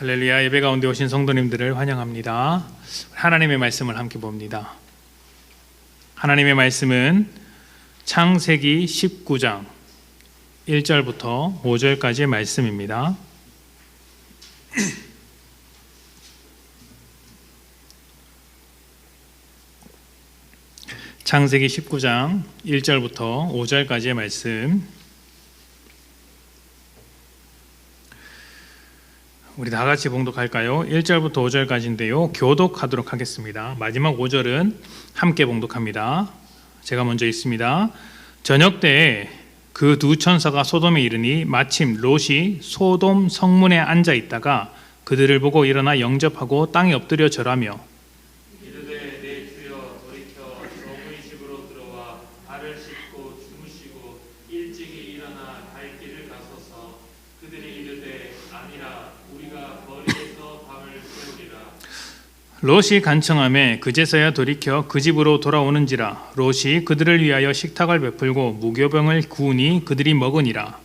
할렐루야. 예배 가운데 오신 성도님들을 환영합니다. 하나님의 말씀을 함께 봅니다. 하나님의 말씀은 창세기 19장 1절부터 5절까지의 말씀입니다. 창세기 19장 1절부터 5절까지의 말씀, 우리 다 같이 봉독할까요? 1절부터 5절까지인데요. 교독하도록 하겠습니다. 마지막 5절은 함께 봉독합니다. 제가 먼저 읽습니다. 저녁 때에 그 두 천사가 소돔에 이르니 마침 롯이 소돔 성문에 앉아 있다가 그들을 보고 일어나 영접하고 땅에 엎드려 절하며 이르되 내 주여 돌이켜 저무의 집으로 들어와 발을 씻고 주무시고 일찍이 일어나 갈 길을 가소서. 그들이 이르되 아니라 우리가 거리에서 밤을 새우리라. 롯이 간청하매 그제서야 돌이켜 그 집으로 돌아오는지라. 롯이 그들을 위하여 식탁을 베풀고 무교병을 구우니 그들이 먹으니라.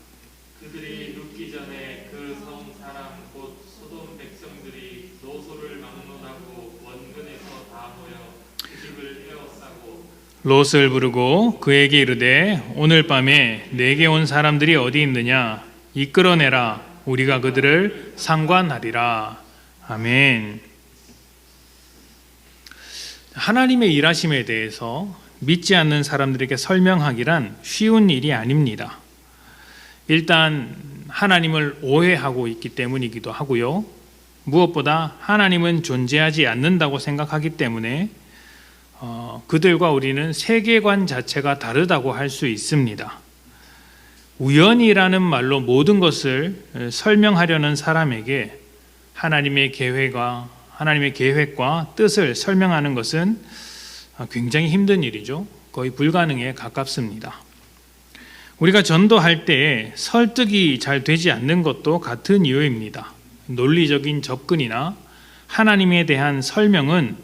그들이 눕기 전에 그 성 사람 곧 소돔 백성들이 노소를 막론하고 원근에서 다 모여 그 집을 에워싸고 롯을 부르고 그에게 이르되 오늘 밤에 내게 온 사람들이 어디 있느냐 이끌어내라. 우리가 그들을 상관하리라. 아멘. 하나님의 일하심에 대해서 믿지 않는 사람들에게 설명하기란 쉬운 일이 아닙니다. 일단 하나님을 오해하고 있기 때문이기도 하고요. 무엇보다 하나님은 존재하지 않는다고 생각하기 때문에 그들과 우리는 세계관 자체가 다르다고 할 수 있습니다. 우연이라는 말로 모든 것을 설명하려는 사람에게 하나님의 계획과 뜻을 설명하는 것은 굉장히 힘든 일이죠. 거의 불가능에 가깝습니다. 우리가 전도할 때 설득이 잘 되지 않는 것도 같은 이유입니다. 논리적인 접근이나 하나님에 대한 설명은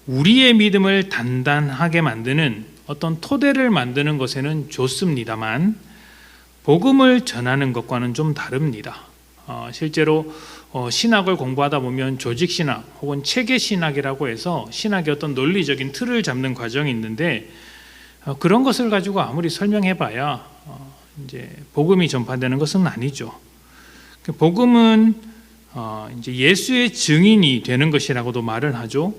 우리의 믿음을 단단하게 만드는 어떤 토대를 만드는 것에는 좋습니다만 복음을 전하는 것과는 좀 다릅니다. 실제로 신학을 공부하다 보면 조직신학 혹은 체계신학이라고 해서 신학의 어떤 논리적인 틀을 잡는 과정이 있는데 그런 것을 가지고 아무리 설명해봐야 이제 복음이 전파되는 것은 아니죠. 복음은 이제 예수의 증인이 되는 것이라고도 말을 하죠.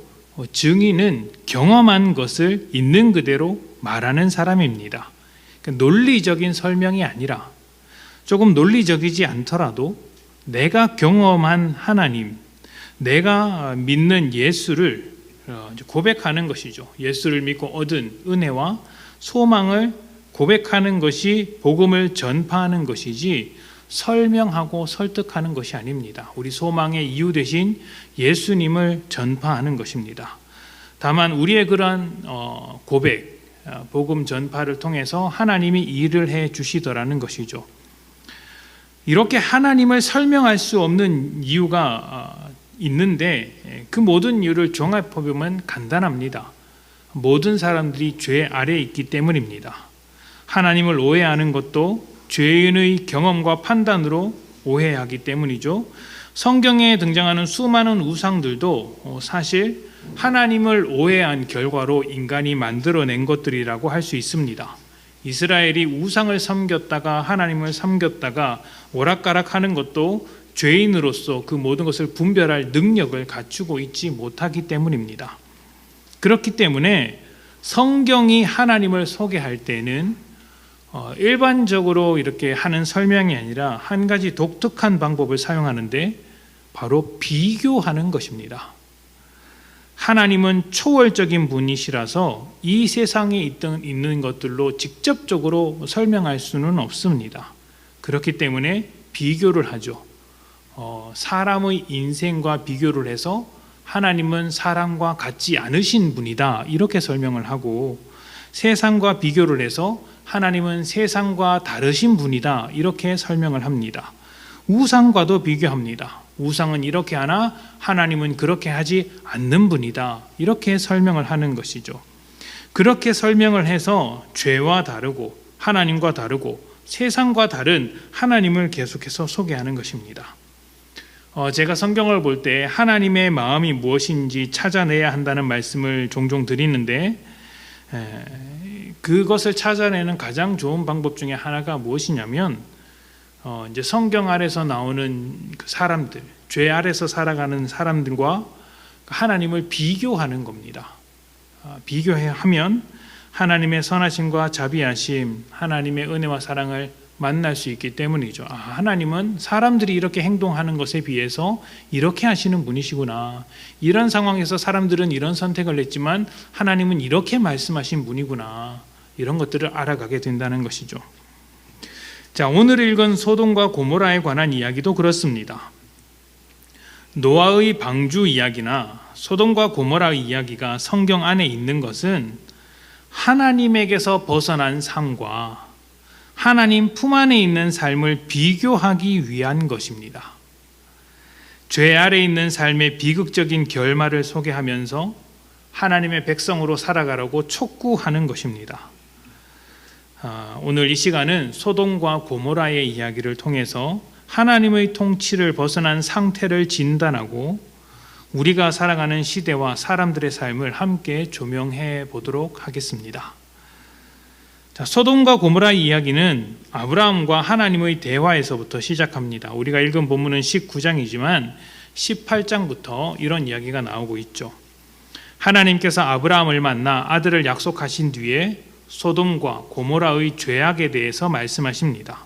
증인은 경험한 것을 있는 그대로 말하는 사람입니다. 논리적인 설명이 아니라 조금 논리적이지 않더라도 내가 경험한 하나님, 내가 믿는 예수를 고백하는 것이죠. 예수를 믿고 얻은 은혜와 소망을 고백하는 것이 복음을 전파하는 것이지 설명하고 설득하는 것이 아닙니다. 우리 소망의 이유 되신 예수님을 전파하는 것입니다. 다만 우리의 그러한 고백, 복음 전파를 통해서 하나님이 일을 해 주시더라는 것이죠. 이렇게 하나님을 설명할 수 없는 이유가 있는데 그 모든 이유를 종합해 보면 간단합니다. 모든 사람들이 죄 아래에 있기 때문입니다. 하나님을 오해하는 것도 죄인의 경험과 판단으로 오해하기 때문이죠. 성경에 등장하는 수많은 우상들도 사실 하나님을 오해한 결과로 인간이 만들어낸 것들이라고 할 수 있습니다. 이스라엘이 우상을 섬겼다가 하나님을 섬겼다가 오락가락하는 것도 죄인으로서 그 모든 것을 분별할 능력을 갖추고 있지 못하기 때문입니다. 그렇기 때문에 성경이 하나님을 소개할 때는 일반적으로 이렇게 하는 설명이 아니라 한 가지 독특한 방법을 사용하는데 바로 비교하는 것입니다. 하나님은 초월적인 분이시라서 이 세상에 있는 것들로 직접적으로 설명할 수는 없습니다. 그렇기 때문에 비교를 하죠. 사람의 인생과 비교를 해서 하나님은 사람과 같지 않으신 분이다 이렇게 설명을 하고, 세상과 비교를 해서 하나님은 세상과 다르신 분이다 이렇게 설명을 합니다. 우상과도 비교합니다. 우상은 이렇게 하나 하나님은 그렇게 하지 않는 분이다 이렇게 설명을 하는 것이죠. 그렇게 설명을 해서 죄와 다르고 하나님과 다르고 세상과 다른 하나님을 계속해서 소개하는 것입니다. 제가 성경을 볼 때 하나님의 마음이 무엇인지 찾아내야 한다는 말씀을 종종 드리는데 그것을 찾아내는 가장 좋은 방법 중에 하나가 무엇이냐면 이제 성경 아래서 나오는 그 사람들, 죄 아래서 살아가는 사람들과 하나님을 비교하는 겁니다. 비교하면 하나님의 선하심과 자비하심, 하나님의 은혜와 사랑을 만날 수 있기 때문이죠. 하나님은 사람들이 이렇게 행동하는 것에 비해서 이렇게 하시는 분이시구나. 이런 상황에서 사람들은 이런 선택을 했지만 하나님은 이렇게 말씀하신 분이구나. 이런 것들을 알아가게 된다는 것이죠. 자, 오늘 읽은 소돔과 고모라에 관한 이야기도 그렇습니다. 노아의 방주 이야기나 소돔과 고모라의 이야기가 성경 안에 있는 것은 하나님에게서 벗어난 삶과 하나님 품 안에 있는 삶을 비교하기 위한 것입니다. 죄 아래 있는 삶의 비극적인 결말을 소개하면서 하나님의 백성으로 살아가라고 촉구하는 것입니다. 오늘 이 시간은 소돔과 고모라의 이야기를 통해서 하나님의 통치를 벗어난 상태를 진단하고 우리가 살아가는 시대와 사람들의 삶을 함께 조명해 보도록 하겠습니다. 자, 소돔과 고모라의 이야기는 아브라함과 하나님의 대화에서부터 시작합니다. 우리가 읽은 본문은 19장이지만 18장부터 이런 이야기가 나오고 있죠. 하나님께서 아브라함을 만나 아들을 약속하신 뒤에 소돔과 고모라의 죄악에 대해서 말씀하십니다.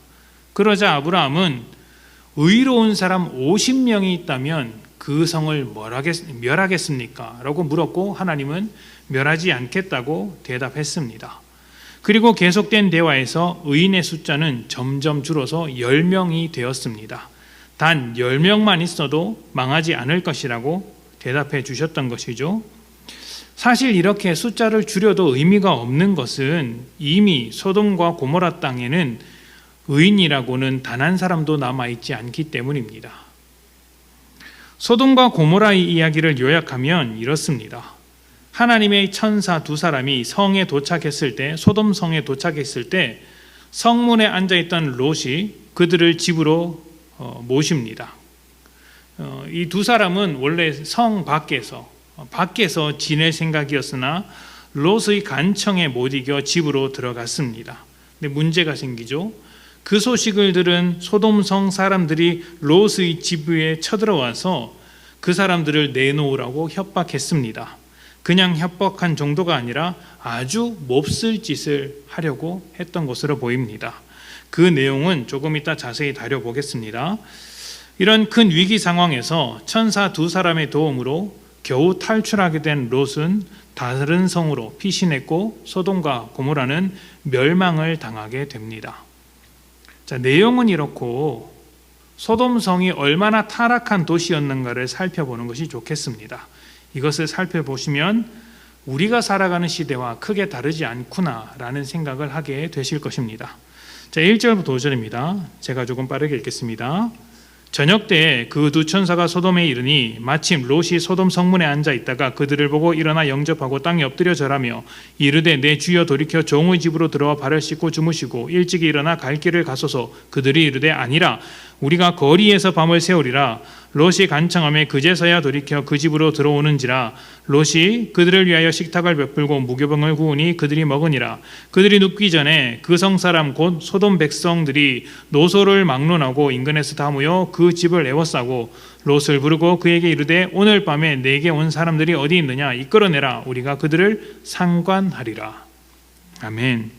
그러자 아브라함은 의로운 사람 50명이 있다면 그 성을 멸하겠습니까? 라고 물었고 하나님은 멸하지 않겠다고 대답했습니다. 그리고 계속된 대화에서 의인의 숫자는 점점 줄어서 10명이 되었습니다. 단 10명만 있어도 망하지 않을 것이라고 대답해 주셨던 것이죠. 사실 이렇게 숫자를 줄여도 의미가 없는 것은 이미 소돔과 고모라 땅에는 의인이라고는 단 한 사람도 남아있지 않기 때문입니다. 소돔과 고모라의 이야기를 요약하면 이렇습니다. 하나님의 천사 두 사람이 성에 도착했을 때, 소돔 성에 도착했을 때 성문에 앉아있던 롯이 그들을 집으로 모십니다. 이 두 사람은 원래 성 밖에서 지낼 생각이었으나 롯의 간청에 못 이겨 집으로 들어갔습니다. 근데 문제가 생기죠. 그 소식을 들은 소돔성 사람들이 롯의 집에 쳐들어와서 그 사람들을 내놓으라고 협박했습니다. 그냥 협박한 정도가 아니라 아주 몹쓸 짓을 하려고 했던 것으로 보입니다. 그 내용은 조금 이따 자세히 다뤄보겠습니다. 이런 큰 위기 상황에서 천사 두 사람의 도움으로 겨우 탈출하게 된 롯은 다른 성으로 피신했고 소돔과 고모라는 멸망을 당하게 됩니다. 자, 내용은 이렇고 소돔 성이 얼마나 타락한 도시였는가를 살펴보는 것이 좋겠습니다. 이것을 살펴보시면 우리가 살아가는 시대와 크게 다르지 않구나라는 생각을 하게 되실 것입니다. 자, 1절부터 5절입니다. 제가 조금 빠르게 읽겠습니다. 저녁 때에 그 두 천사가 소돔에 이르니 마침 롯이 소돔 성문에 앉아 있다가 그들을 보고 일어나 영접하고 땅에 엎드려 절하며 이르되 내 주여 돌이켜 종의 집으로 들어와 발을 씻고 주무시고 일찍이 일어나 갈 길을 가소서. 그들이 이르되 아니라 우리가 거리에서 밤을 새우리라. 롯이 간청하며 그제서야 돌이켜 그 집으로 들어오는지라. 롯이 그들을 위하여 식탁을 베풀고 무교병을 구우니 그들이 먹으니라. 그들이 눕기 전에 그 성사람 곧 소돔 백성들이 노소를 막론하고 인근에서 다 모여 그 집을 에워싸고 롯을 부르고 그에게 이르되 오늘 밤에 내게 온 사람들이 어디 있느냐 이끌어내라. 우리가 그들을 상관하리라. 아멘.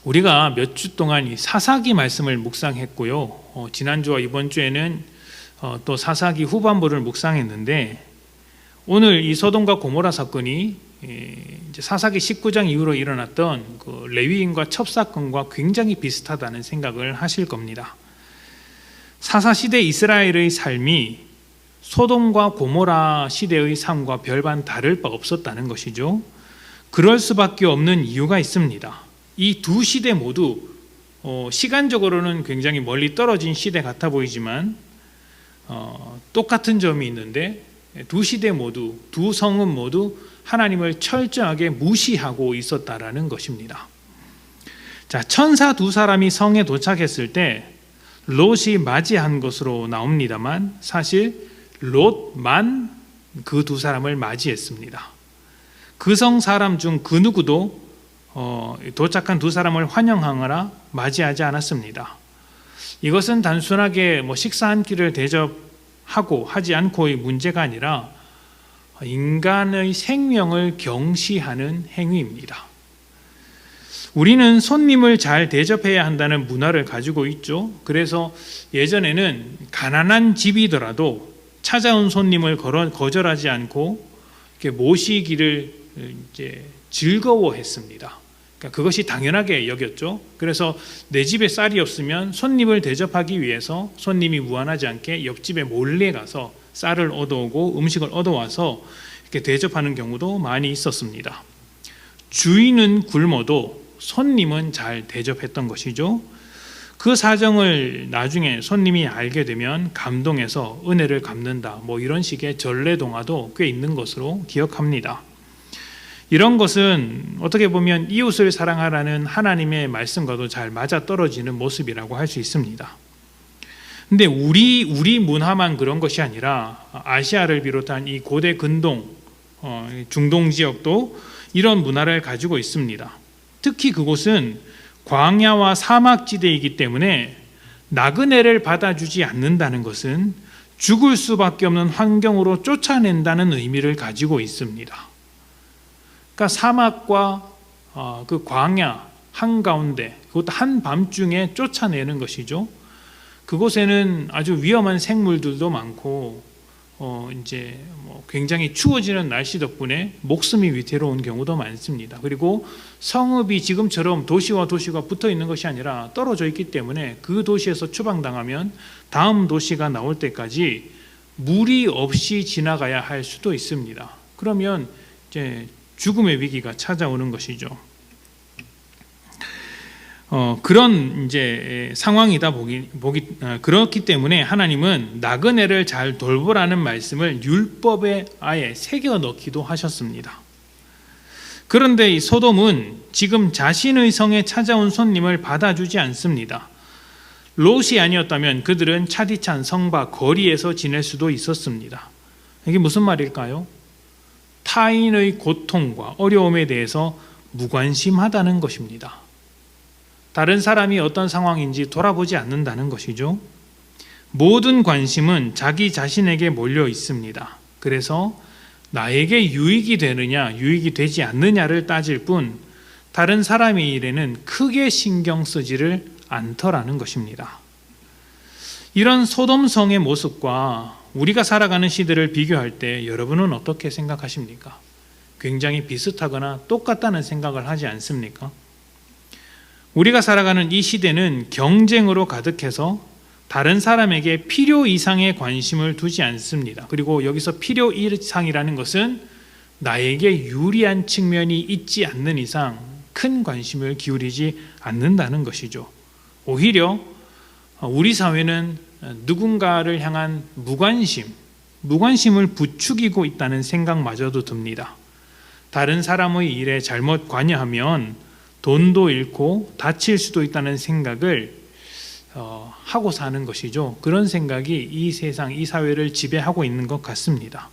우리가 몇 주 동안 이 사사기 말씀을 묵상했고요. 지난주와 이번 주에는 또 사사기 후반부를 묵상했는데 오늘 이 소돔과 고모라 사건이 이제 사사기 19장 이후로 일어났던 그 레위인과 첩사건과 굉장히 비슷하다는 생각을 하실 겁니다. 사사시대 이스라엘의 삶이 소돔과 고모라 시대의 삶과 별반 다를 바 없었다는 것이죠. 그럴 수밖에 없는 이유가 있습니다. 이 두 시대 모두 시간적으로는 굉장히 멀리 떨어진 시대 같아 보이지만 똑같은 점이 있는데 두 시대 모두, 두 성은 모두 하나님을 철저하게 무시하고 있었다라는 것입니다. 자, 천사 두 사람이 성에 도착했을 때 롯이 맞이한 것으로 나옵니다만 사실 롯만 그 두 사람을 맞이했습니다. 그 성 사람 중 그 누구도 도착한 두 사람을 환영하거나 맞이하지 않았습니다. 이것은 단순하게 식사 한 끼를 대접하고 하지 않고의 문제가 아니라 인간의 생명을 경시하는 행위입니다. 우리는 손님을 잘 대접해야 한다는 문화를 가지고 있죠. 그래서 예전에는 가난한 집이더라도 찾아온 손님을 거절하지 않고 이렇게 모시기를 이제 즐거워했습니다. 그러니까 그것이 당연하게 여겼죠. 그래서 내 집에 쌀이 없으면 손님을 대접하기 위해서 손님이 무안하지 않게 옆집에 몰래 가서 쌀을 얻어오고 음식을 얻어와서 이렇게 대접하는 경우도 많이 있었습니다. 주인은 굶어도 손님은 잘 대접했던 것이죠. 그 사정을 나중에 손님이 알게 되면 감동해서 은혜를 갚는다, 이런 식의 전래동화도 꽤 있는 것으로 기억합니다. 이런 것은 어떻게 보면 이웃을 사랑하라는 하나님의 말씀과도 잘 맞아떨어지는 모습이라고 할 수 있습니다. 근데 우리 문화만 그런 것이 아니라 아시아를 비롯한 이 고대 근동, 중동 지역도 이런 문화를 가지고 있습니다. 특히 그곳은 광야와 사막지대이기 때문에 나그네를 받아주지 않는다는 것은 죽을 수밖에 없는 환경으로 쫓아낸다는 의미를 가지고 있습니다. 그러니까 사막과 그 광야 한가운데, 그것도 한밤중에 쫓아내는 것이죠. 그곳에는 아주 위험한 생물들도 많고 이제 굉장히 추워지는 날씨 덕분에 목숨이 위태로운 경우도 많습니다. 그리고 성읍이 지금처럼 도시와 도시가 붙어 있는 것이 아니라 떨어져 있기 때문에 그 도시에서 추방당하면 다음 도시가 나올 때까지 물이 없이 지나가야 할 수도 있습니다. 그러면 이제 죽음의 위기가 찾아오는 것이죠. 그런 이제 상황이다 그렇기 때문에 하나님은 나그네를 잘 돌보라는 말씀을 율법에 아예 새겨 넣기도 하셨습니다. 그런데 이 소돔은 지금 자신의 성에 찾아온 손님을 받아주지 않습니다. 롯이 아니었다면 그들은 차디찬 성 밖 거리에서 지낼 수도 있었습니다. 이게 무슨 말일까요? 타인의 고통과 어려움에 대해서 무관심하다는 것입니다. 다른 사람이 어떤 상황인지 돌아보지 않는다는 것이죠. 모든 관심은 자기 자신에게 몰려 있습니다. 그래서 나에게 유익이 되느냐 유익이 되지 않느냐를 따질 뿐 다른 사람의 일에는 크게 신경 쓰지를 않더라는 것입니다. 이런 소돔성의 모습과 우리가 살아가는 시대를 비교할 때 여러분은 어떻게 생각하십니까? 굉장히 비슷하거나 똑같다는 생각을 하지 않습니까? 우리가 살아가는 이 시대는 경쟁으로 가득해서 다른 사람에게 필요 이상의 관심을 두지 않습니다. 그리고 여기서 필요 이상이라는 것은 나에게 유리한 측면이 있지 않는 이상 큰 관심을 기울이지 않는다는 것이죠. 오히려 우리 사회는 누군가를 향한 무관심을 부추기고 있다는 생각마저도 듭니다. 다른 사람의 일에 잘못 관여하면 돈도 잃고 다칠 수도 있다는 생각을 하고 사는 것이죠. 그런 생각이 이 세상, 이 사회를 지배하고 있는 것 같습니다.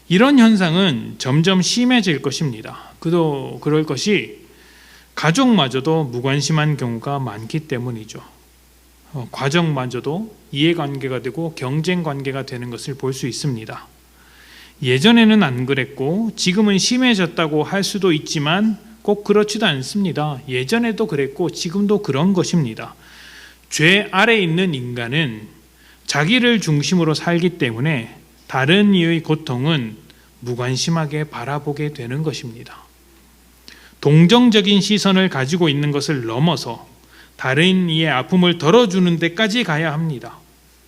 이런 현상은 점점 심해질 것입니다. 그럴 것이 가족마저도 무관심한 경우가 많기 때문이죠. 과정마저도 이해관계가 되고 경쟁관계가 되는 것을 볼 수 있습니다. 예전에는 안 그랬고 지금은 심해졌다고 할 수도 있지만 꼭 그렇지도 않습니다. 예전에도 그랬고 지금도 그런 것입니다. 죄 아래 있는 인간은 자기를 중심으로 살기 때문에 다른 이의 고통은 무관심하게 바라보게 되는 것입니다. 동정적인 시선을 가지고 있는 것을 넘어서 다른 이의 아픔을 덜어주는 데까지 가야 합니다.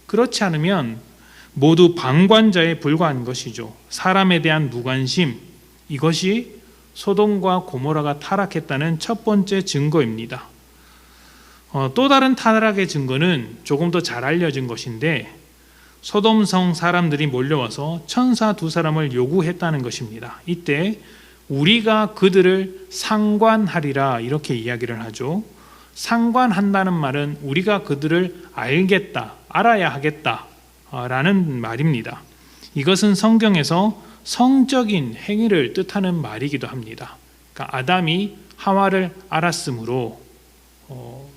그렇지 않으면 모두 방관자에 불과한 것이죠. 사람에 대한 무관심, 이것이 소돔과 고모라가 타락했다는 첫 번째 증거입니다. 또 다른 타락의 증거는 조금 더 잘 알려진 것인데 소돔성 사람들이 몰려와서 천사 두 사람을 요구했다는 것입니다. 이때 우리가 그들을 상관하리라 이렇게 이야기를 하죠. 상관한다는 말은 우리가 그들을 알겠다, 알아야 하겠다라는 말입니다. 이것은 성경에서 성적인 행위를 뜻하는 말이기도 합니다. 그러니까 아담이 하와를 알았으므로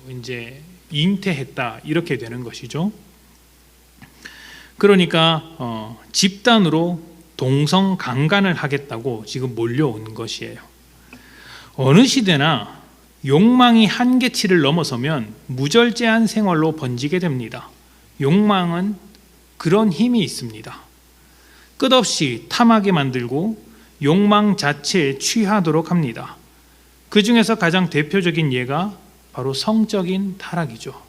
이제 잉태했다 이렇게 되는 것이죠. 그러니까 집단으로 동성 강간을 하겠다고 지금 몰려온 것이에요. 어느 시대나 욕망이 한계치를 넘어서면 무절제한 생활로 번지게 됩니다. 욕망은 그런 힘이 있습니다. 끝없이 탐하게 만들고 욕망 자체에 취하도록 합니다. 그 중에서 가장 대표적인 예가 바로 성적인 타락이죠.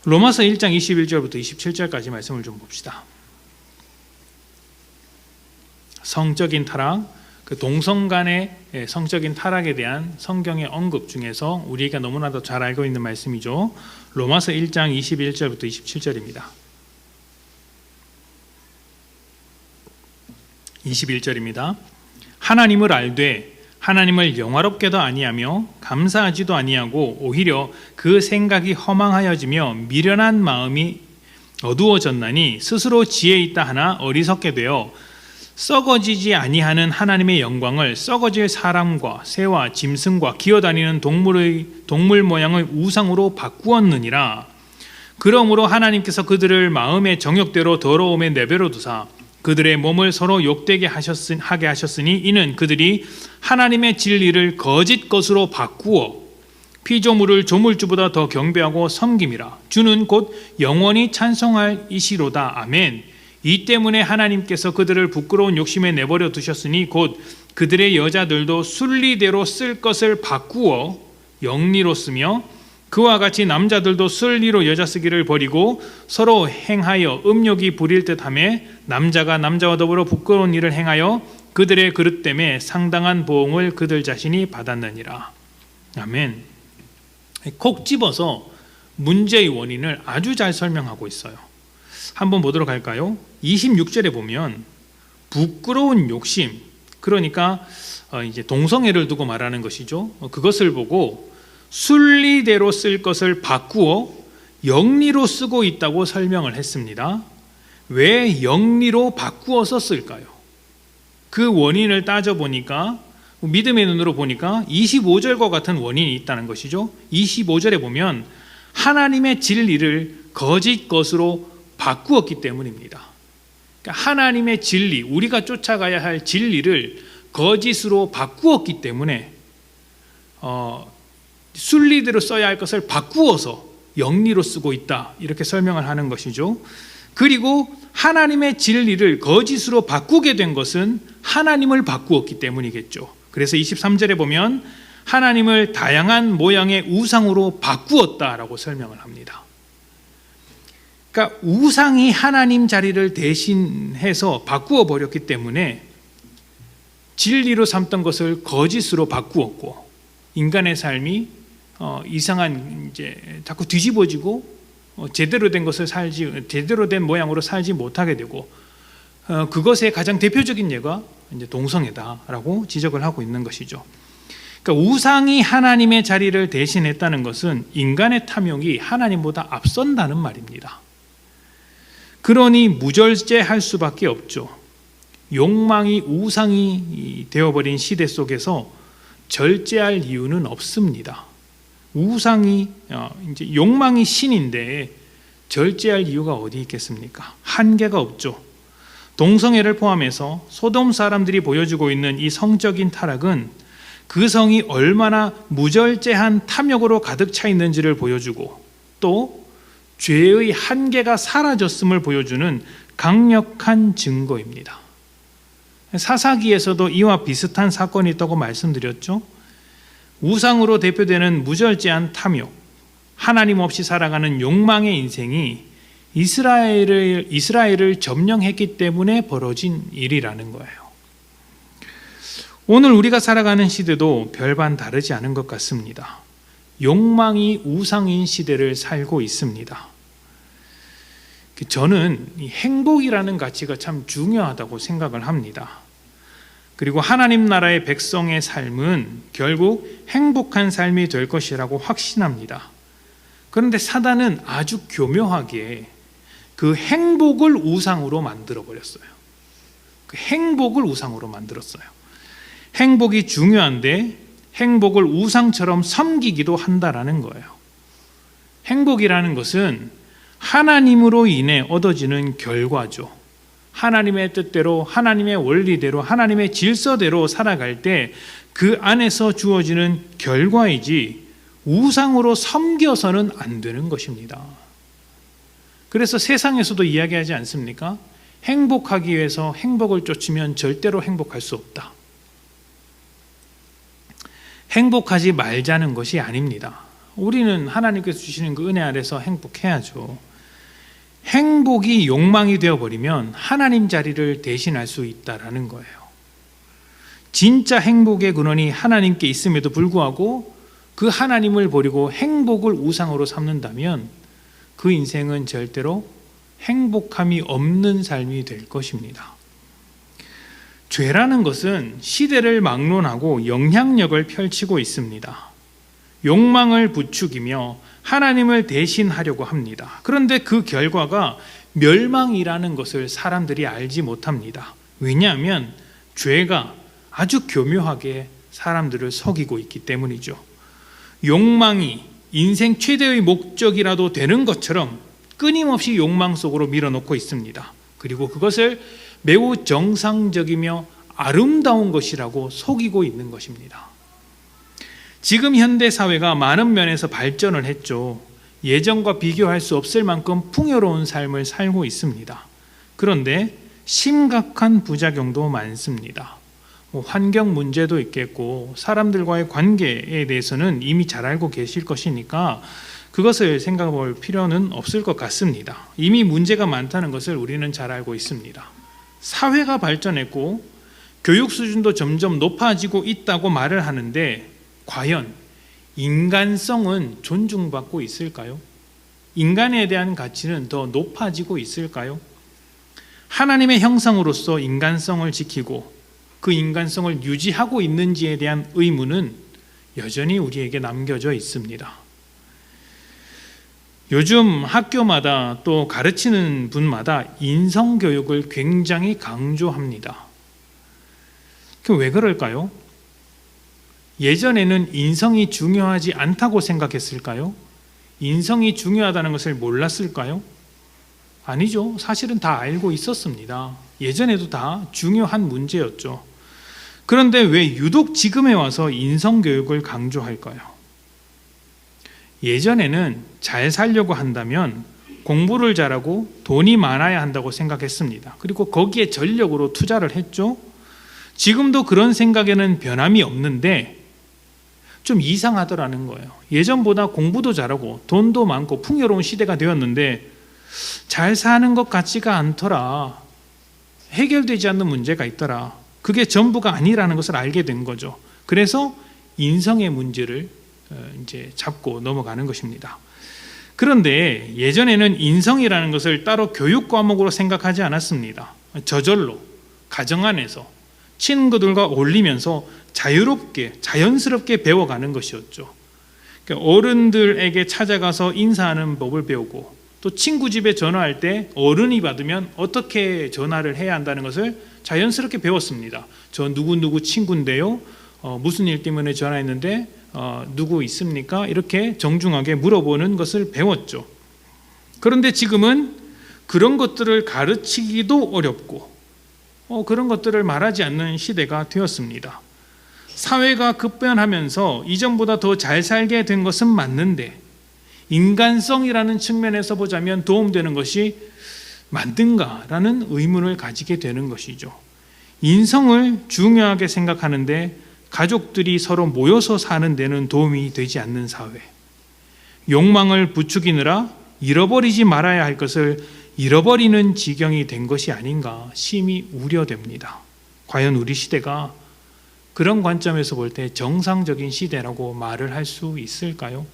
로마서 1장 21절부터 27절까지 말씀을 좀 봅시다. 성적인 타락, 그 동성 간의 성적인 타락에 대한 성경의 언급 중에서 우리가 너무나도 잘 알고 있는 말씀이죠. 로마서 1장 21절부터 27절입니다. 21절입니다. 하나님을 알되 하나님을 영화롭게도 아니하며 감사하지도 아니하고 오히려 그 생각이 허망하여지며 미련한 마음이 어두워졌나니 스스로 지혜 있다 하나 어리석게 되어 썩어지지 아니하는 하나님의 영광을 썩어질 사람과 새와 짐승과 기어다니는 동물 모양의 우상으로 바꾸었느니라. 그러므로 하나님께서 그들을 마음의 정욕대로 더러움에 내버려 두사 그들의 몸을 서로 욕되게 하게 하셨으니 이는 그들이 하나님의 진리를 거짓 것으로 바꾸어 피조물을 조물주보다 더 경배하고 섬김이라. 주는 곧 영원히 찬송할 이시로다. 아멘. 이 때문에 하나님께서 그들을 부끄러운 욕심에 내버려 두셨으니 곧 그들의 여자들도 순리대로 쓸 것을 바꾸어 영리로 쓰며 그와 같이 남자들도 순리로 여자 쓰기를 버리고 서로 행하여 음욕이 부릴 듯하며 남자가 남자와 더불어 부끄러운 일을 행하여 그들의 그릇 때문에 상당한 보응을 그들 자신이 받았느니라. 아멘. 콕 집어서 문제의 원인을 아주 잘 설명하고 있어요. 한번 보도록 할까요? 26절에 보면 부끄러운 욕심, 그러니까 이제 동성애를 두고 말하는 것이죠. 그것을 보고 순리대로 쓸 것을 바꾸어 영리로 쓰고 있다고 설명을 했습니다. 왜 영리로 바꾸어서 쓸까요? 그 원인을 따져보니까 믿음의 눈으로 보니까 25절과 같은 원인이 있다는 것이죠. 25절에 보면 하나님의 진리를 거짓 것으로 바꾸었기 때문입니다. 그러니까 하나님의 진리, 우리가 쫓아가야 할 진리를 거짓으로 바꾸었기 때문에 순리대로 써야 할 것을 바꾸어서 영리로 쓰고 있다 이렇게 설명을 하는 것이죠. 그리고 하나님의 진리를 거짓으로 바꾸게 된 것은 하나님을 바꾸었기 때문이겠죠. 그래서 23절에 보면 하나님을 다양한 모양의 우상으로 바꾸었다라고 설명을 합니다. 그러니까 우상이 하나님 자리를 대신해서 바꾸어 버렸기 때문에 진리로 삼던 것을 거짓으로 바꾸었고 인간의 삶이 이상한 이제 자꾸 뒤집어지고 제대로 된 모양으로 살지 못하게 되고 그것의 가장 대표적인 예가 이제 동성애다라고 지적을 하고 있는 것이죠. 그러니까 우상이 하나님의 자리를 대신했다는 것은 인간의 탐욕이 하나님보다 앞선다는 말입니다. 그러니 무절제할 수밖에 없죠. 욕망이 우상이 되어버린 시대 속에서 절제할 이유는 없습니다. 우상이 이제 욕망이 신인데 절제할 이유가 어디 있겠습니까? 한계가 없죠. 동성애를 포함해서 소돔 사람들이 보여주고 있는 이 성적인 타락은 그 성이 얼마나 무절제한 탐욕으로 가득 차 있는지를 보여주고 또 죄의 한계가 사라졌음을 보여주는 강력한 증거입니다. 사사기에서도 이와 비슷한 사건이 있다고 말씀드렸죠. 우상으로 대표되는 무절제한 탐욕, 하나님 없이 살아가는 욕망의 인생이 이스라엘을 점령했기 때문에 벌어진 일이라는 거예요. 오늘 우리가 살아가는 시대도 별반 다르지 않은 것 같습니다. 욕망이 우상인 시대를 살고 있습니다. 저는 이 행복이라는 가치가 참 중요하다고 생각을 합니다. 그리고 하나님 나라의 백성의 삶은 결국 행복한 삶이 될 것이라고 확신합니다. 그런데 사단은 아주 교묘하게 그 행복을 우상으로 만들어 버렸어요. 그 행복을 우상으로 만들었어요. 행복이 중요한데 행복을 우상처럼 섬기기도 한다라는 거예요. 행복이라는 것은 하나님으로 인해 얻어지는 결과죠. 하나님의 뜻대로, 하나님의 원리대로, 하나님의 질서대로 살아갈 때 그 안에서 주어지는 결과이지 우상으로 섬겨서는 안 되는 것입니다. 그래서 세상에서도 이야기하지 않습니까? 행복하기 위해서 행복을 쫓으면 절대로 행복할 수 없다. 행복하지 말자는 것이 아닙니다. 우리는 하나님께서 주시는 그 은혜 아래서 행복해야죠. 행복이 욕망이 되어버리면 하나님 자리를 대신할 수 있다라는 거예요. 진짜 행복의 근원이 하나님께 있음에도 불구하고 그 하나님을 버리고 행복을 우상으로 삼는다면 그 인생은 절대로 행복함이 없는 삶이 될 것입니다. 죄라는 것은 시대를 막론하고 영향력을 펼치고 있습니다. 욕망을 부추기며 하나님을 대신하려고 합니다. 그런데 그 결과가 멸망이라는 것을 사람들이 알지 못합니다. 왜냐하면 죄가 아주 교묘하게 사람들을 속이고 있기 때문이죠. 욕망이 인생 최대의 목적이라도 되는 것처럼 끊임없이 욕망 속으로 밀어넣고 있습니다. 그리고 그것을 매우 정상적이며 아름다운 것이라고 속이고 있는 것입니다. 지금 현대 사회가 많은 면에서 발전을 했죠. 예전과 비교할 수 없을 만큼 풍요로운 삶을 살고 있습니다. 그런데 심각한 부작용도 많습니다. 환경 문제도 있겠고 사람들과의 관계에 대해서는 이미 잘 알고 계실 것이니까 그것을 생각해 볼 필요는 없을 것 같습니다. 이미 문제가 많다는 것을 우리는 잘 알고 있습니다. 사회가 발전했고 교육 수준도 점점 높아지고 있다고 말을 하는데 과연 인간성은 존중받고 있을까요? 인간에 대한 가치는 더 높아지고 있을까요? 하나님의 형상으로서 인간성을 지키고 그 인간성을 유지하고 있는지에 대한 의문은 여전히 우리에게 남겨져 있습니다. 요즘 학교마다 또 가르치는 분마다 인성교육을 굉장히 강조합니다. 왜 그럴까요? 예전에는 인성이 중요하지 않다고 생각했을까요? 인성이 중요하다는 것을 몰랐을까요? 아니죠. 사실은 다 알고 있었습니다. 예전에도 다 중요한 문제였죠. 그런데 왜 유독 지금에 와서 인성교육을 강조할까요? 예전에는 잘 살려고 한다면 공부를 잘하고 돈이 많아야 한다고 생각했습니다. 그리고 거기에 전력으로 투자를 했죠. 지금도 그런 생각에는 변함이 없는데 좀 이상하더라는 거예요. 예전보다 공부도 잘하고 돈도 많고 풍요로운 시대가 되었는데 잘 사는 것 같지가 않더라. 해결되지 않는 문제가 있더라. 그게 전부가 아니라는 것을 알게 된 거죠. 그래서 인성의 문제를 이제 잡고 넘어가는 것입니다. 그런데 예전에는 인성이라는 것을 따로 교육 과목으로 생각하지 않았습니다. 저절로 가정 안에서 친구들과 어울리면서 자유롭게 자연스럽게 배워가는 것이었죠. 어른들에게 찾아가서 인사하는 법을 배우고 또 친구 집에 전화할 때 어른이 받으면 어떻게 전화를 해야 한다는 것을 자연스럽게 배웠습니다. 저 누구누구 친구인데요. 무슨 일 때문에 전화했는데 누구 있습니까? 이렇게 정중하게 물어보는 것을 배웠죠. 그런데 지금은 그런 것들을 가르치기도 어렵고 그런 것들을 말하지 않는 시대가 되었습니다. 사회가 급변하면서 이전보다 더 잘 살게 된 것은 맞는데 인간성이라는 측면에서 보자면 도움되는 것이 맞는가라는 의문을 가지게 되는 것이죠. 인성을 중요하게 생각하는데 가족들이 서로 모여서 사는 데는 도움이 되지 않는 사회, 욕망을 부추기느라 잃어버리지 말아야 할 것을 잃어버리는 지경이 된 것이 아닌가 심히 우려됩니다. 과연 우리 시대가 그런 관점에서 볼 때 정상적인 시대라고 말을 할 수 있을까요?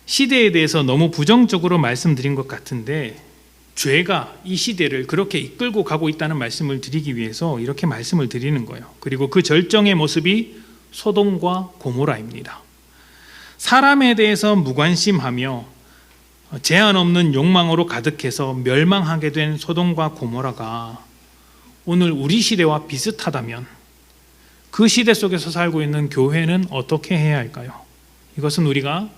시대에 대해서 너무 부정적으로 말씀드린 것 같은데 죄가 이 시대를 그렇게 이끌고 가고 있다는 말씀을 드리기 위해서 이렇게 말씀을 드리는 거예요. 그리고 그 절정의 모습이 소돔과 고모라입니다. 사람에 대해서 무관심하며 제한 없는 욕망으로 가득해서 멸망하게 된 소돔과 고모라가 오늘 우리 시대와 비슷하다면 그 시대 속에서 살고 있는 교회는 어떻게 해야 할까요? 이것은 우리가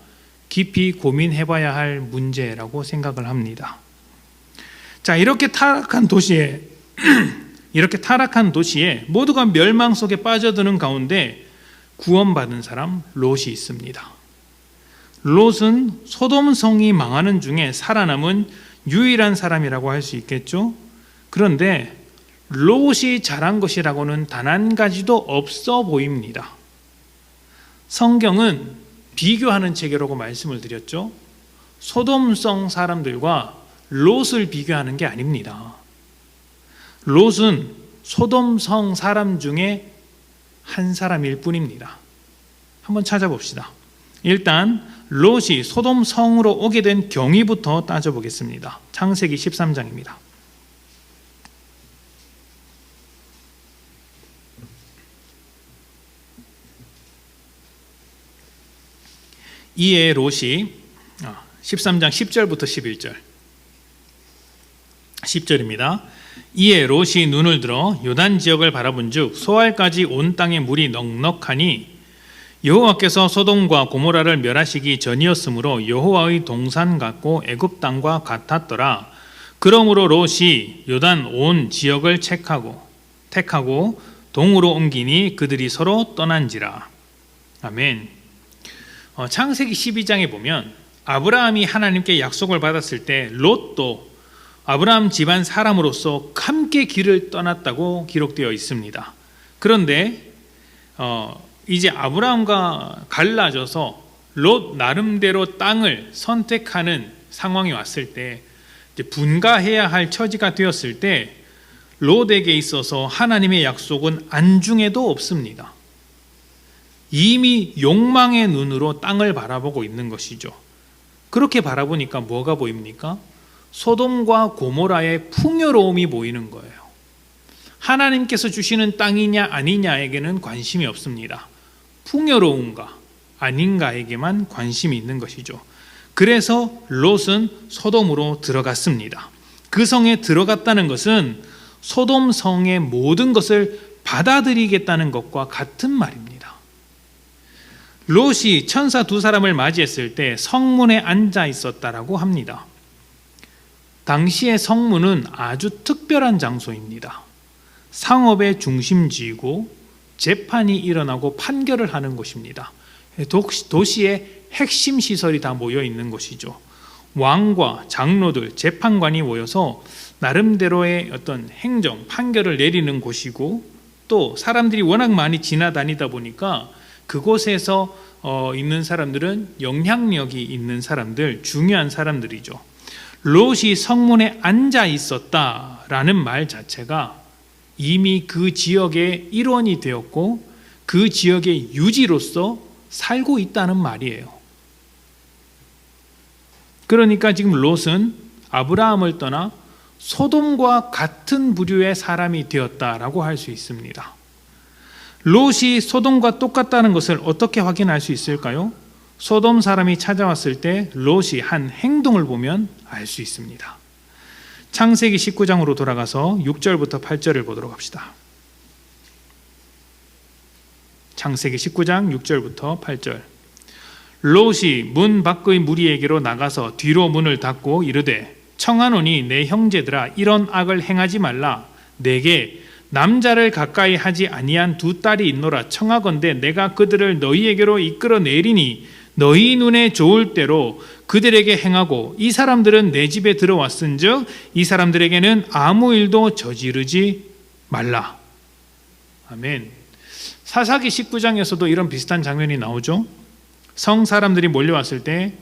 깊이 고민해 봐야 할 문제라고 생각을 합니다. 자, 이렇게 타락한 도시에 모두가 멸망 속에 빠져드는 가운데 구원받은 사람 롯이 있습니다. 롯은 소돔 성이 망하는 중에 살아남은 유일한 사람이라고 할 수 있겠죠. 그런데 롯이 잘한 것이라고는 단 한 가지도 없어 보입니다. 성경은 비교하는 책이라고 말씀을 드렸죠. 소돔성 사람들과 롯을 비교하는 게 아닙니다. 롯은 소돔성 사람 중에 한 사람일 뿐입니다. 한번 찾아봅시다. 일단 롯이 소돔성으로 오게 된 경위부터 따져보겠습니다. 창세기 13장입니다. 이에 롯이 13장 10절부터 11절 10절입니다. 이에 롯이 눈을 들어 요단 지역을 바라본즉 소알까지 온 땅에 물이 넉넉하니 여호와께서 소돔과 고모라를 멸하시기 전이었으므로 여호와의 동산 같고 애굽 땅과 같았더라. 그러므로 롯이 요단 온 지역을 택하고 동으로 옮기니 그들이 서로 떠난지라. 아멘. 창세기 12장에 보면 아브라함이 하나님께 약속을 받았을 때 롯도 아브라함 집안 사람으로서 함께 길을 떠났다고 기록되어 있습니다. 그런데 이제 아브라함과 갈라져서 롯 나름대로 땅을 선택하는 상황이 왔을 때 이제 분가해야 할 처지가 되었을 때 롯에게 있어서 하나님의 약속은 안중에도 없습니다. 이미 욕망의 눈으로 땅을 바라보고 있는 것이죠. 그렇게 바라보니까 뭐가 보입니까? 소돔과 고모라의 풍요로움이 보이는 거예요. 하나님께서 주시는 땅이냐 아니냐에게는 관심이 없습니다. 풍요로운가 아닌가에게만 관심이 있는 것이죠. 그래서 롯은 소돔으로 들어갔습니다. 그 성에 들어갔다는 것은 소돔 성의 모든 것을 받아들이겠다는 것과 같은 말입니다. 롯이 천사 두 사람을 맞이했을 때 성문에 앉아 있었다라고 합니다. 당시의 성문은 아주 특별한 장소입니다. 상업의 중심지이고 재판이 일어나고 판결을 하는 곳입니다. 도시의 핵심 시설이 다 모여 있는 곳이죠. 왕과 장로들, 재판관이 모여서 나름대로의 어떤 행정, 판결을 내리는 곳이고 또 사람들이 워낙 많이 지나다니다 보니까 그곳에서 있는 사람들은 영향력이 있는 사람들, 중요한 사람들이죠. 롯이 성문에 앉아 있었다라는 말 자체가 이미 그 지역의 일원이 되었고 그 지역의 유지로서 살고 있다는 말이에요. 그러니까 지금 롯은 아브라함을 떠나 소돔과 같은 부류의 사람이 되었다라고 할 수 있습니다. 롯이 소돔과 똑같다는 것을 어떻게 확인할 수 있을까요? 소돔 사람이 찾아왔을 때 롯이 한 행동을 보면 알 수 있습니다. 창세기 19장으로 돌아가서 6절부터 8절을 보도록 합시다. 창세기 19장 6절부터 8절. 롯이 문 밖의 무리에게로 나가서 뒤로 문을 닫고 이르되 청하노니 내 형제들아 이런 악을 행하지 말라. 내게 남자를 가까이 하지 아니한 두 딸이 있노라. 청하건대 내가 그들을 너희에게로 이끌어 내리니 너희 눈에 좋을 대로 그들에게 행하고 이 사람들은 내 집에 들어왔은즉 이 사람들에게는 아무 일도 저지르지 말라. 아멘. 사사기 19장에서도 이런 비슷한 장면이 나오죠. 성 사람들이 몰려왔을 때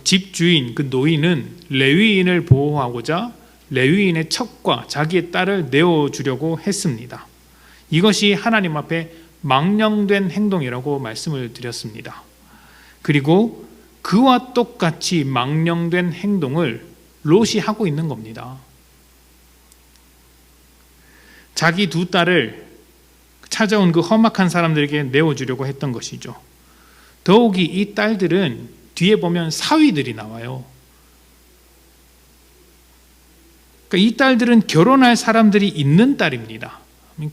집주인 그 노인은 레위인을 보호하고자 레위인의 척과 자기의 딸을 내어주려고 했습니다. 이것이 하나님 앞에 망령된 행동이라고 말씀을 드렸습니다. 그리고 그와 똑같이 망령된 행동을 롯이 하고 있는 겁니다. 자기 두 딸을 찾아온 그 험악한 사람들에게 내어주려고 했던 것이죠. 더욱이 이 딸들은 뒤에 보면 사위들이 나와요. 그러니까 이 딸들은 결혼할 사람들이 있는 딸입니다.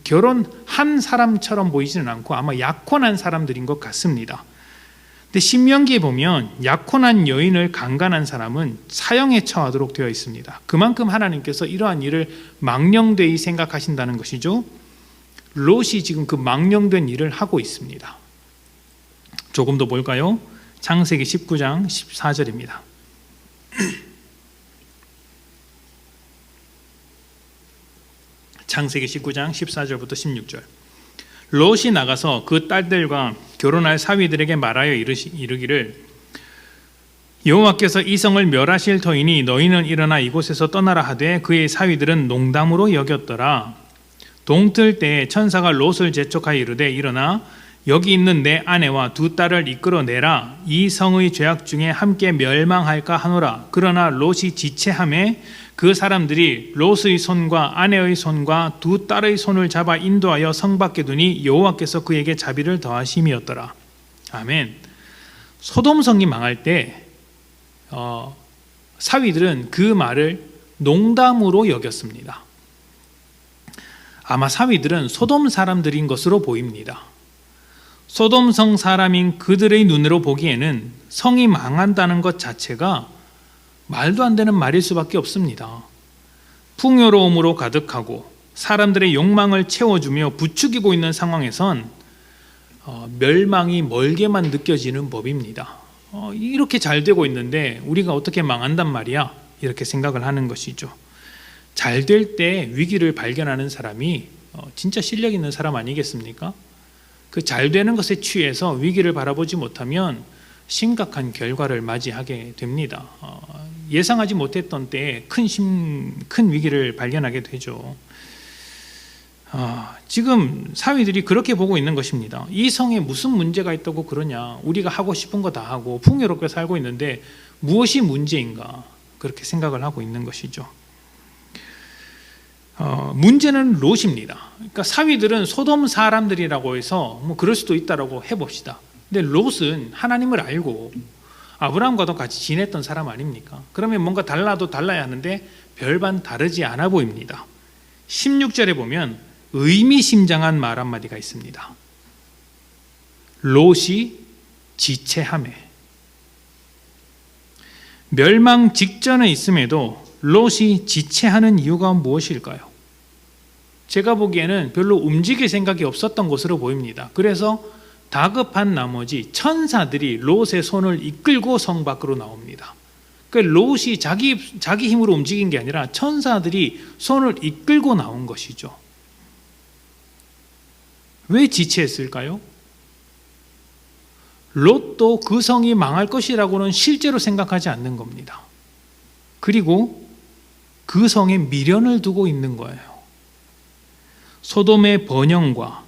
결혼한 사람처럼 보이지는 않고 아마 약혼한 사람들인 것 같습니다. 근데 신명기에 보면 약혼한 여인을 강간한 사람은 사형에 처하도록 되어 있습니다. 그만큼 하나님께서 이러한 일을 망령되이 생각하신다는 것이죠. 롯이 지금 그 망령된 일을 하고 있습니다. 조금 더 볼까요? 창세기 19장 14절입니다. 창세기 19장 14절부터 16절. 롯이 나가서 그 딸들과 결혼할 사위들에게 말하여 이르기를 여호와께서 이 성을 멸하실 터이니 너희는 일어나 이곳에서 떠나라 하되 그의 사위들은 농담으로 여겼더라. 동틀 때에 천사가 롯을 재촉하여 이르되 일어나 여기 있는 내 아내와 두 딸을 이끌어내라. 이 성의 죄악 중에 함께 멸망할까 하노라. 그러나 롯이 지체하매 그 사람들이 롯의 손과 아내의 손과 두 딸의 손을 잡아 인도하여 성 밖에 두니 여호와께서 그에게 자비를 더하심이었더라. 아멘. 소돔성이 망할 때 사위들은 그 말을 농담으로 여겼습니다. 아마 사위들은 소돔 사람들인 것으로 보입니다. 소돔성 사람인 그들의 눈으로 보기에는 성이 망한다는 것 자체가 말도 안 되는 말일 수밖에 없습니다. 풍요로움으로 가득하고 사람들의 욕망을 채워주며 부추기고 있는 상황에선 멸망이 멀게만 느껴지는 법입니다. 이렇게 잘 되고 있는데 우리가 어떻게 망한단 말이야? 이렇게 생각을 하는 것이죠. 잘 될 때 위기를 발견하는 사람이 진짜 실력 있는 사람 아니겠습니까? 그 잘 되는 것에 취해서 위기를 바라보지 못하면 심각한 결과를 맞이하게 됩니다. 예상하지 못했던 때에 큰 위기를 발견하게 되죠. 지금 사위들이 그렇게 보고 있는 것입니다. 이 성에 무슨 문제가 있다고 그러냐? 우리가 하고 싶은 거 다 하고 풍요롭게 살고 있는데 무엇이 문제인가? 그렇게 생각을 하고 있는 것이죠. 문제는 롯입니다. 그러니까 사위들은 소돔 사람들이라고 해서 뭐 그럴 수도 있다라고 해봅시다. 근데 롯은 하나님을 알고 아브라함과도 같이 지냈던 사람 아닙니까? 그러면 뭔가 달라도 달라야 하는데 별반 다르지 않아 보입니다. 16절에 보면 의미심장한 말 한마디가 있습니다. 롯이 지체하매. 멸망 직전에 있음에도 롯이 지체하는 이유가 무엇일까요? 제가 보기에는 별로 움직일 생각이 없었던 것으로 보입니다. 그래서 다급한 나머지 천사들이 롯의 손을 이끌고 성 밖으로 나옵니다. 그러니까 롯이 자기 힘으로 움직인 게 아니라 천사들이 손을 이끌고 나온 것이죠. 왜 지체했을까요? 롯도 그 성이 망할 것이라고는 실제로 생각하지 않는 겁니다. 그리고 그 성에 미련을 두고 있는 거예요. 소돔의 번영과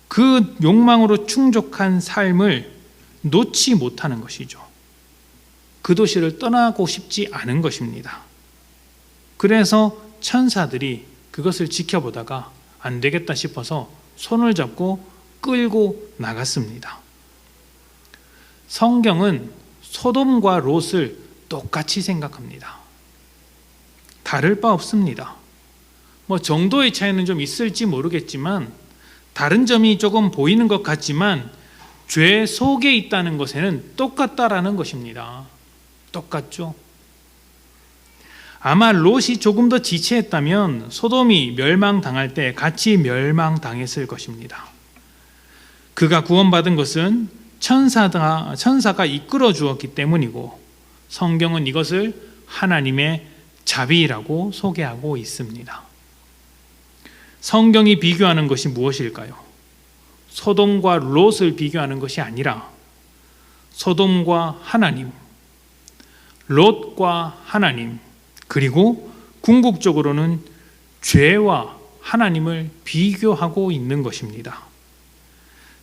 그 욕망으로 충족한 삶을 놓지 못하는 것이죠. 그 도시를 떠나고 싶지 않은 것입니다. 그래서 천사들이 그것을 지켜보다가 안 되겠다 싶어서 손을 잡고 끌고 나갔습니다. 성경은 소돔과 롯을 똑같이 생각합니다. 다를 바 없습니다. 뭐 정도의 차이는 좀 있을지 모르겠지만 다른 점이 조금 보이는 것 같지만 죄 속에 있다는 것에는 똑같다라는 것입니다. 똑같죠? 아마 롯이 조금 더 지체했다면 소돔이 멸망당할 때 같이 멸망당했을 것입니다. 그가 구원받은 것은 천사가 이끌어 주었기 때문이고 성경은 이것을 하나님의 자비라고 소개하고 있습니다. 성경이 비교하는 것이 무엇일까요? 소돔과 롯을 비교하는 것이 아니라 소돔과 하나님, 롯과 하나님, 그리고 궁극적으로는 죄와 하나님을 비교하고 있는 것입니다.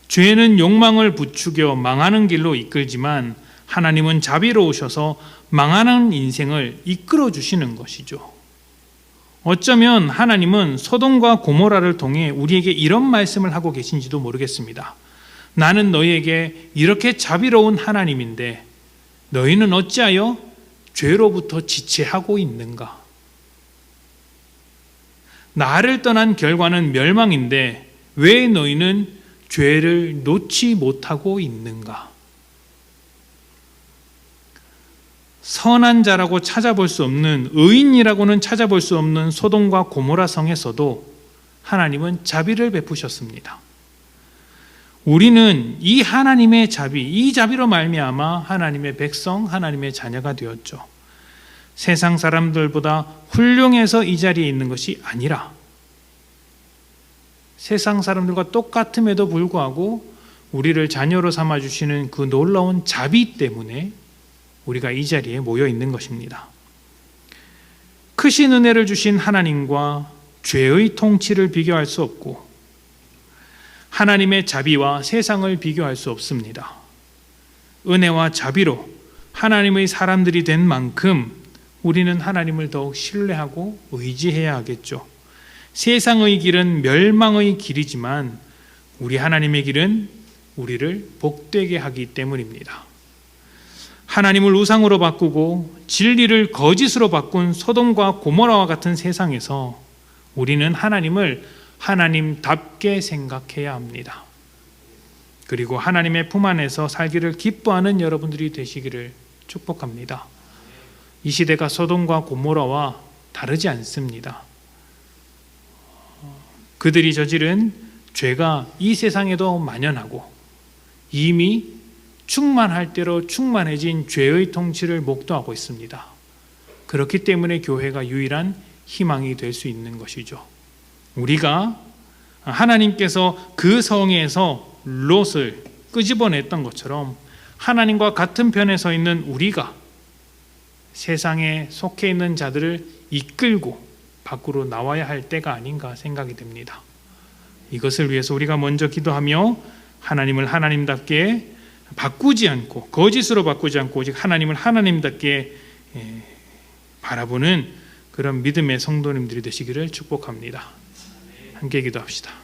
죄는 욕망을 부추겨 망하는 길로 이끌지만 하나님은 자비로우셔서 망하는 인생을 이끌어 주시는 것이죠. 어쩌면 하나님은 소돔과 고모라를 통해 우리에게 이런 말씀을 하고 계신지도 모르겠습니다. 나는 너희에게 이렇게 자비로운 하나님인데 너희는 어찌하여 죄로부터 지체하고 있는가? 나를 떠난 결과는 멸망인데 왜 너희는 죄를 놓지 못하고 있는가? 선한 자라고 찾아볼 수 없는, 의인이라고는 찾아볼 수 없는 소돔과 고모라 성에서도 하나님은 자비를 베푸셨습니다. 우리는 이 하나님의 자비, 이 자비로 말미암아 하나님의 백성, 하나님의 자녀가 되었죠. 세상 사람들보다 훌륭해서 이 자리에 있는 것이 아니라 세상 사람들과 똑같음에도 불구하고 우리를 자녀로 삼아주시는 그 놀라운 자비 때문에 우리가 이 자리에 모여 있는 것입니다. 크신 은혜를 주신 하나님과 죄의 통치를 비교할 수 없고 하나님의 자비와 세상을 비교할 수 없습니다. 은혜와 자비로 하나님의 사람들이 된 만큼 우리는 하나님을 더욱 신뢰하고 의지해야 하겠죠. 세상의 길은 멸망의 길이지만 우리 하나님의 길은 우리를 복되게 하기 때문입니다. 하나님을 우상으로 바꾸고 진리를 거짓으로 바꾼 소돔과 고모라와 같은 세상에서 우리는 하나님을 하나님답게 생각해야 합니다. 그리고 하나님의 품 안에서 살기를 기뻐하는 여러분들이 되시기를 축복합니다. 이 시대가 소돔과 고모라와 다르지 않습니다. 그들이 저지른 죄가 이 세상에도 만연하고 이미 충만할 대로 충만해진 죄의 통치를 목도하고 있습니다. 그렇기 때문에 교회가 유일한 희망이 될 수 있는 것이죠. 우리가 하나님께서 그 성에서 롯을 끄집어냈던 것처럼 하나님과 같은 편에 서 있는 우리가 세상에 속해 있는 자들을 이끌고 밖으로 나와야 할 때가 아닌가 생각이 됩니다. 이것을 위해서 우리가 먼저 기도하며 하나님을 하나님답게 바꾸지 않고 거짓으로 바꾸지 않고 오직 하나님을 하나님답게 바라보는 그런 믿음의 성도님들이 되시기를 축복합니다. 함께 기도합시다.